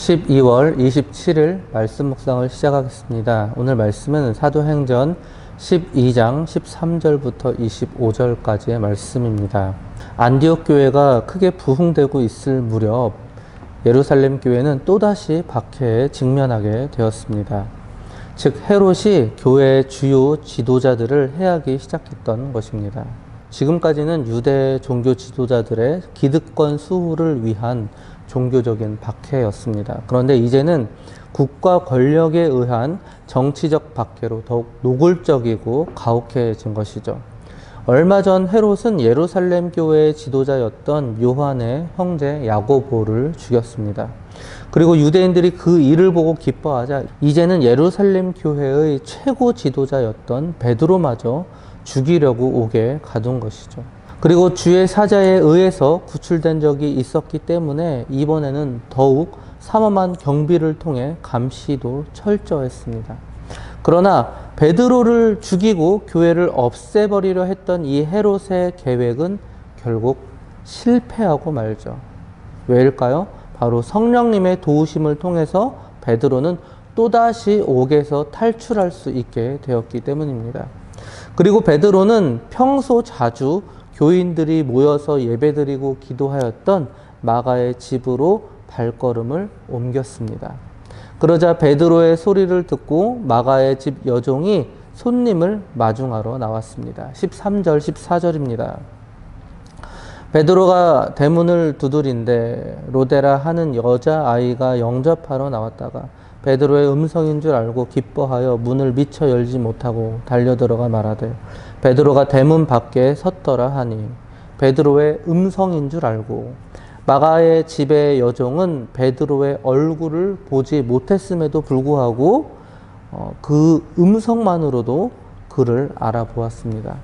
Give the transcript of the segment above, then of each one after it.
12월 27일 말씀 묵상을 시작하겠습니다. 오늘 말씀은 사도행전 12장 13절부터 25절까지의 말씀입니다. 안디옥 교회가 크게 부흥되고 있을 무렵 예루살렘 교회는 또다시 박해에 직면하게 되었습니다. 즉 헤롯이 교회의 주요 지도자들을 해하기 시작했던 것입니다. 지금까지는 유대 종교 지도자들의 기득권 수호를 위한 종교적인 박해였습니다. 그런데 이제는 국가 권력에 의한 정치적 박해로 더욱 노골적이고 가혹해진 것이죠. 얼마 전 헤롯은 예루살렘 교회의 지도자였던 요한의 형제 야고보를 죽였습니다. 그리고 유대인들이 그 일을 보고 기뻐하자 이제는 예루살렘 교회의 최고 지도자였던 베드로마저 죽이려고 옥에 가둔 것이죠. 그리고 주의 사자에 의해서 구출된 적이 있었기 때문에 이번에는 더욱 삼엄한 경비를 통해 감시도 철저했습니다. 그러나 베드로를 죽이고 교회를 없애버리려 했던 이 헤롯의 계획은 결국 실패하고 말죠. 왜일까요? 바로 성령님의 도우심을 통해서 베드로는 또다시 옥에서 탈출할 수 있게 되었기 때문입니다. 그리고 베드로는 평소 자주 교인들이 모여서 예배드리고 기도하였던 마가의 집으로 발걸음을 옮겼습니다. 그러자 베드로의 소리를 듣고 마가의 집 여종이 손님을 마중하러 나왔습니다. 13절, 14절입니다. 베드로가 대문을 두드린데 로데라 하는 여자아이가 영접하러 나왔다가 베드로의 음성인 줄 알고 기뻐하여 문을 미처 열지 못하고 달려들어가 말하되 베드로가 대문 밖에 섰더라 하니 베드로의 음성인 줄 알고 마가의 집의 여종은 베드로의 얼굴을 보지 못했음에도 불구하고 그 음성만으로도 그를 알아보았습니다.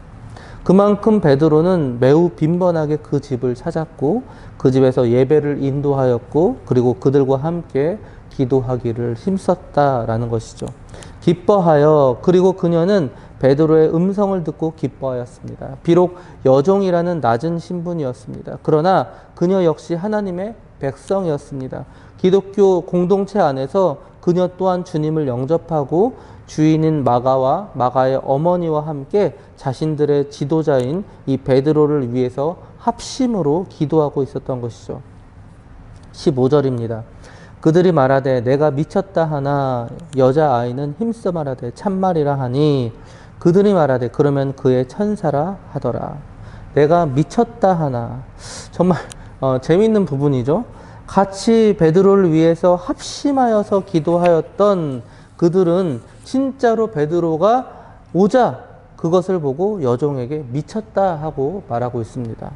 그만큼 베드로는 매우 빈번하게 그 집을 찾았고 그 집에서 예배를 인도하였고 그리고 그들과 함께 기도하기를 힘썼다라는 것이죠. 기뻐하여 그리고 그녀는 베드로의 음성을 듣고 기뻐하였습니다. 비록 여종이라는 낮은 신분이었습니다. 그러나 그녀 역시 하나님의 백성이었습니다. 기독교 공동체 안에서 그녀 또한 주님을 영접하고 주인인 마가와 마가의 어머니와 함께 자신들의 지도자인 이 베드로를 위해서 합심으로 기도하고 있었던 것이죠. 15절입니다. 그들이 말하되 내가 미쳤다 하나 여자아이는 힘써 말하되 참말이라 하니 그들이 말하되 그러면 그의 천사라 하더라. 내가 미쳤다 하나 정말 재미있는 부분이죠. 같이 베드로를 위해서 합심하여서 기도하였던 그들은 진짜로 베드로가 오자 그것을 보고 여종에게 미쳤다 하고 말하고 있습니다.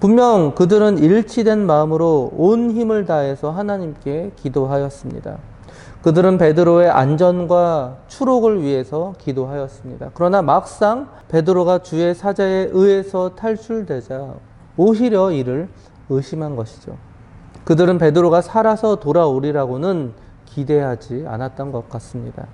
분명 그들은 일치된 마음으로 온 힘을 다해서 하나님께 기도하였습니다. 그들은 베드로의 안전과 추록을 위해서 기도하였습니다. 그러나 막상 베드로가 주의 사자에 의해서 탈출되자 오히려 이를 의심한 것이죠. 그들은 베드로가 살아서 돌아오리라고는 기대하지 않았던 것 같습니다.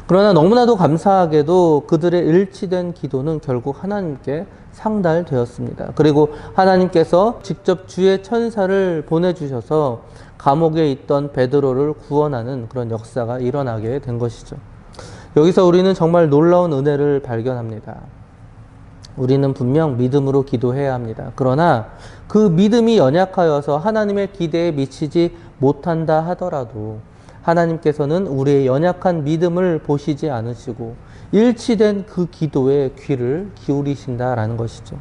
그러나 너무나도 감사하게도 그들의 일치된 기도는 결국 하나님께 상달되었습니다. 그리고 하나님께서 직접 주의 천사를 보내주셔서 감옥에 있던 베드로를 구원하는 그런 역사가 일어나게 된 것이죠. 여기서 우리는 정말 놀라운 은혜를 발견합니다. 우리는 분명 믿음으로 기도해야 합니다. 그러나 그 믿음이 연약하여서 하나님의 기대에 미치지 못한다 하더라도 하나님께서는 우리의 연약한 믿음을 보시지 않으시고 일치된 그 기도에 귀를 기울이신다라는 것이죠.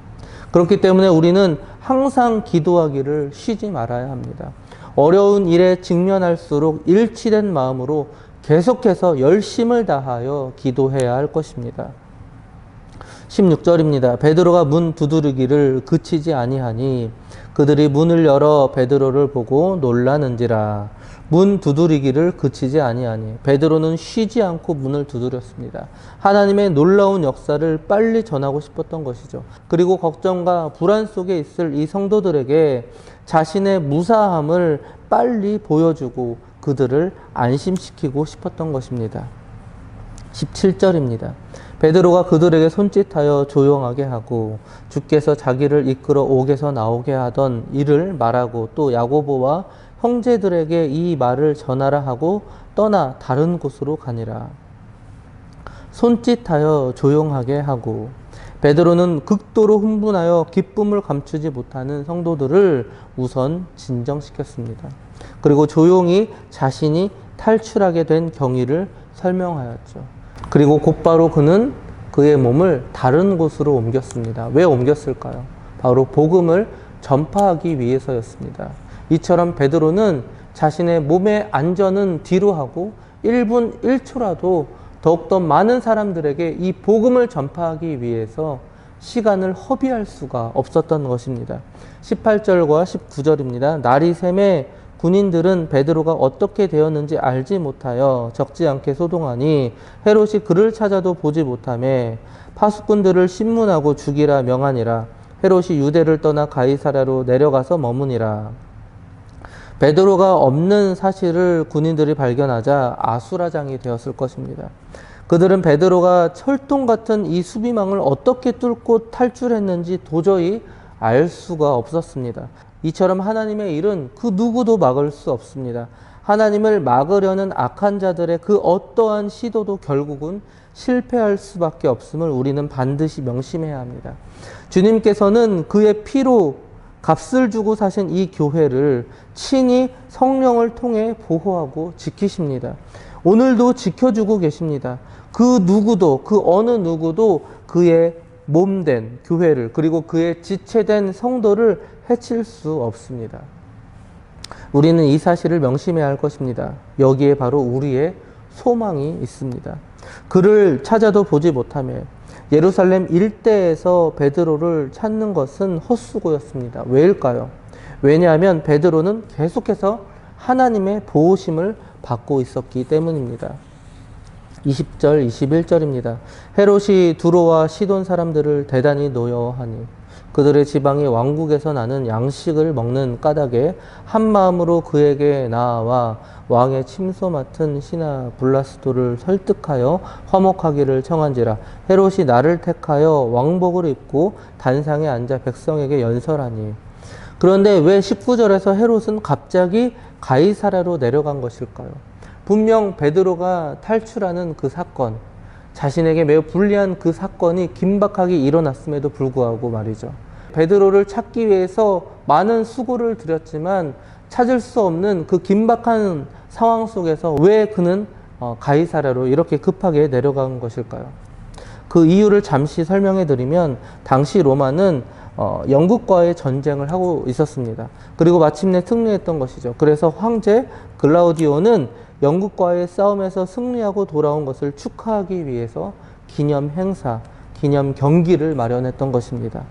그렇기 때문에 우리는 항상 기도하기를 쉬지 말아야 합니다. 어려운 일에 직면할수록 일치된 마음으로 계속해서 열심을 다하여 기도해야 할 것입니다. 16절입니다. 베드로가 문 두드리기를 그치지 아니하니 그들이 문을 열어 베드로를 보고 놀라는지라. 문 두드리기를 그치지 아니하니 베드로는 쉬지 않고 문을 두드렸습니다. 하나님의 놀라운 역사를 빨리 전하고 싶었던 것이죠. 그리고 걱정과 불안 속에 있을 이 성도들에게 자신의 무사함을 빨리 보여주고 그들을 안심시키고 싶었던 것입니다. 17절입니다. 베드로가 그들에게 손짓하여 조용하게 하고 주께서 자기를 이끌어 옥에서 나오게 하던 일을 말하고 또 야고보와 형제들에게 이 말을 전하라 하고 떠나 다른 곳으로 가니라. 손짓하여 조용하게 하고. 베드로는 극도로 흥분하여 기쁨을 감추지 못하는 성도들을 우선 진정시켰습니다. 그리고 조용히 자신이 탈출하게 된 경위를 설명하였죠. 그리고 곧바로 그는 그의 몸을 다른 곳으로 옮겼습니다. 왜 옮겼을까요? 바로 복음을 전파하기 위해서였습니다. 이처럼 베드로는 자신의 몸의 안전은 뒤로 하고 1분 1초라도 더욱더 많은 사람들에게 이 복음을 전파하기 위해서 시간을 허비할 수가 없었던 것입니다. 18절과 19절입니다. 날이 새매 군인들은 베드로가 어떻게 되었는지 알지 못하여 적지 않게 소동하니 헤롯이 그를 찾아도 보지 못하매 파수꾼들을 신문하고 죽이라 명하니라. 헤롯이 유대를 떠나 가이사랴로 내려가서 머무니라. 베드로가 없는 사실을 군인들이 발견하자 아수라장이 되었을 것입니다. 그들은 베드로가 철통 같은 이 수비망을 어떻게 뚫고 탈출했는지 도저히 알 수가 없었습니다. 이처럼 하나님의 일은 그 누구도 막을 수 없습니다. 하나님을 막으려는 악한 자들의 그 어떠한 시도도 결국은 실패할 수밖에 없음을 우리는 반드시 명심해야 합니다. 주님께서는 그의 피로 값을 주고 사신 이 교회를 친히 성령을 통해 보호하고 지키십니다. 오늘도 지켜주고 계십니다. 그 누구도, 그 어느 누구도 그의 몸된 교회를, 그리고 그의 지체된 성도를 해칠 수 없습니다. 우리는 이 사실을 명심해야 할 것입니다. 여기에 바로 우리의 소망이 있습니다. 그를 찾아도 보지 못하며 예루살렘 일대에서 베드로를 찾는 것은 헛수고였습니다. 왜일까요? 왜냐하면 베드로는 계속해서 하나님의 보호심을 받고 있었기 때문입니다. 20절, 21절입니다. 헤롯이 두로와 시돈 사람들을 대단히 노여워하니 그들의 지방이 왕국에서 나는 양식을 먹는 까닭에 한 마음으로 그에게 나아와 왕의 침소 맡은 신하 블라스도를 설득하여 화목하기를 청한지라. 헤롯이 나를 택하여 왕복을 입고 단상에 앉아 백성에게 연설하니. 그런데 왜 19절에서 헤롯은 갑자기 가이사랴로 내려간 것일까요? 분명 베드로가 탈출하는 그 사건, 자신에게 매우 불리한 그 사건이 긴박하게 일어났음에도 불구하고 말이죠. 베드로를 찾기 위해서 많은 수고를 들였지만 찾을 수 없는 그 긴박한 상황 속에서 왜 그는 가이사랴로 이렇게 급하게 내려간 것일까요? 그 이유를 잠시 설명해 드리면 당시 로마는 영국과의 전쟁을 하고 있었습니다. 그리고 마침내 승리했던 것이죠. 그래서 황제 글라우디오는 영국과의 싸움에서 승리하고 돌아온 것을 축하하기 위해서 기념 행사, 기념 경기를 마련했던 것입니다.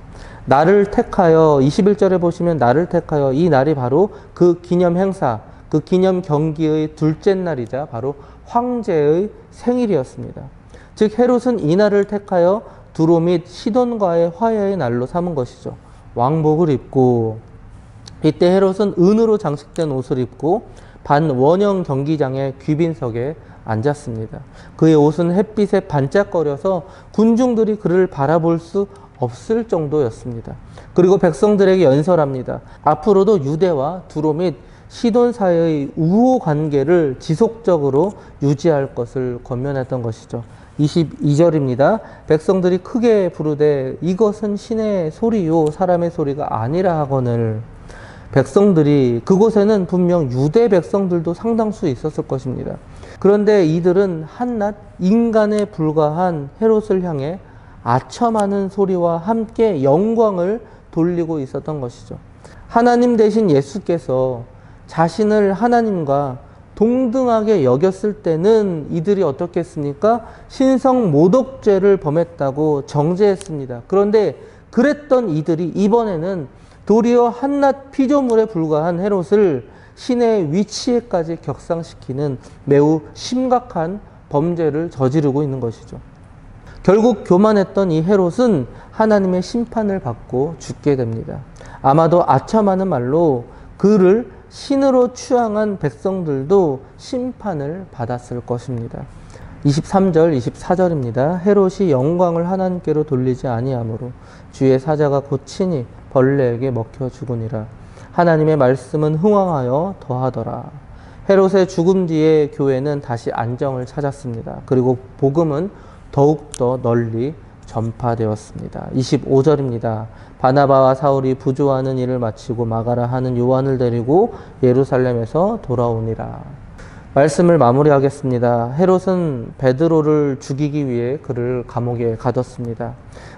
나를 택하여, 21절에 보시면 나를 택하여, 이 날이 바로 그 기념 행사, 그 기념 경기의 둘째 날이자 바로 황제의 생일이었습니다. 즉 헤롯은 이 날을 택하여 두로 및 시돈과의 화해의 날로 삼은 것이죠. 왕복을 입고, 이때 헤롯은 은으로 장식된 옷을 입고 반원형 경기장의 귀빈석에 앉았습니다. 그의 옷은 햇빛에 반짝거려서 군중들이 그를 바라볼 수 없을 정도였습니다. 그리고 백성들에게 연설합니다. 앞으로도 유대와 두로 및 시돈 사이의 우호 관계를 지속적으로 유지할 것을 권면했던 것이죠. 22절입니다. 백성들이 크게 부르되 이것은 신의 소리요 사람의 소리가 아니라 하거늘. 백성들이, 그곳에는 분명 유대 백성들도 상당수 있었을 것입니다. 그런데 이들은 한낱 인간에 불과한 헤롯을 향해 아첨하는 소리와 함께 영광을 돌리고 있었던 것이죠. 하나님 대신 예수께서 자신을 하나님과 동등하게 여겼을 때는 이들이 어떻게 했습니까? 신성 모독죄를 범했다고 정죄했습니다. 그런데 그랬던 이들이 이번에는 도리어 한낱 피조물에 불과한 헤롯을 신의 위치에까지 격상시키는 매우 심각한 범죄를 저지르고 있는 것이죠. 결국 교만했던 이 헤롯은 하나님의 심판을 받고 죽게 됩니다. 아마도 아첨하는 말로 그를 신으로 추앙한 백성들도 심판을 받았을 것입니다. 23절, 24절입니다. 헤롯이 영광을 하나님께로 돌리지 아니하므로 주의 사자가 곧 친히 벌레에게 먹혀 죽으니라. 하나님의 말씀은 흥왕하여 더하더라. 헤롯의 죽음 뒤에 교회는 다시 안정을 찾았습니다. 그리고 복음은 더욱더 널리 전파되었습니다. 25절입니다. 바나바와 사울이 부조하는 일을 마치고 마가라 하는 요한을 데리고 예루살렘에서 돌아오니라. 말씀을 마무리하겠습니다. 헤롯은 베드로를 죽이기 위해 그를 감옥에 가뒀습니다.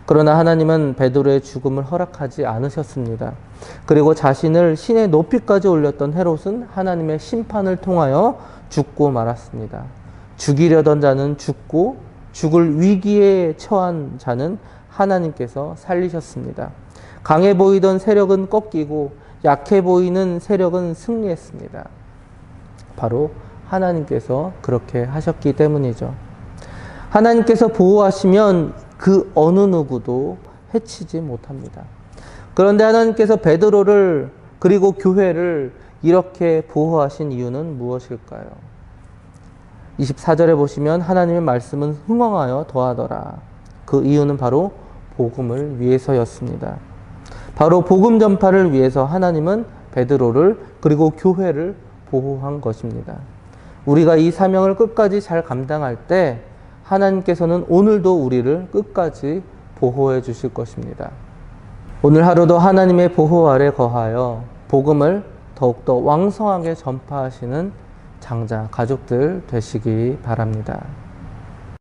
그러나 하나님은 베드로의 죽음을 허락하지 않으셨습니다. 그리고 자신을 신의 높이까지 올렸던 헤롯은 하나님의 심판을 통하여 죽고 말았습니다. 죽이려던 자는 죽고 죽을 위기에 처한 자는 하나님께서 살리셨습니다. 강해 보이던 세력은 꺾이고 약해 보이는 세력은 승리했습니다. 바로 하나님께서 그렇게 하셨기 때문이죠. 하나님께서 보호하시면 그 어느 누구도 해치지 못합니다. 그런데 하나님께서 베드로를 그리고 교회를 이렇게 보호하신 이유는 무엇일까요? 24절에 보시면 하나님의 말씀은 흥왕하여 더하더라. 그 이유는 바로 복음을 위해서였습니다. 바로 복음 전파를 위해서 하나님은 베드로를 그리고 교회를 보호한 것입니다. 우리가 이 사명을 끝까지 잘 감당할 때 하나님께서는 오늘도 우리를 끝까지 보호해 주실 것입니다. 오늘 하루도 하나님의 보호 아래 거하여 복음을 더욱더 왕성하게 전파하시는 장자 가족들 되시기 바랍니다.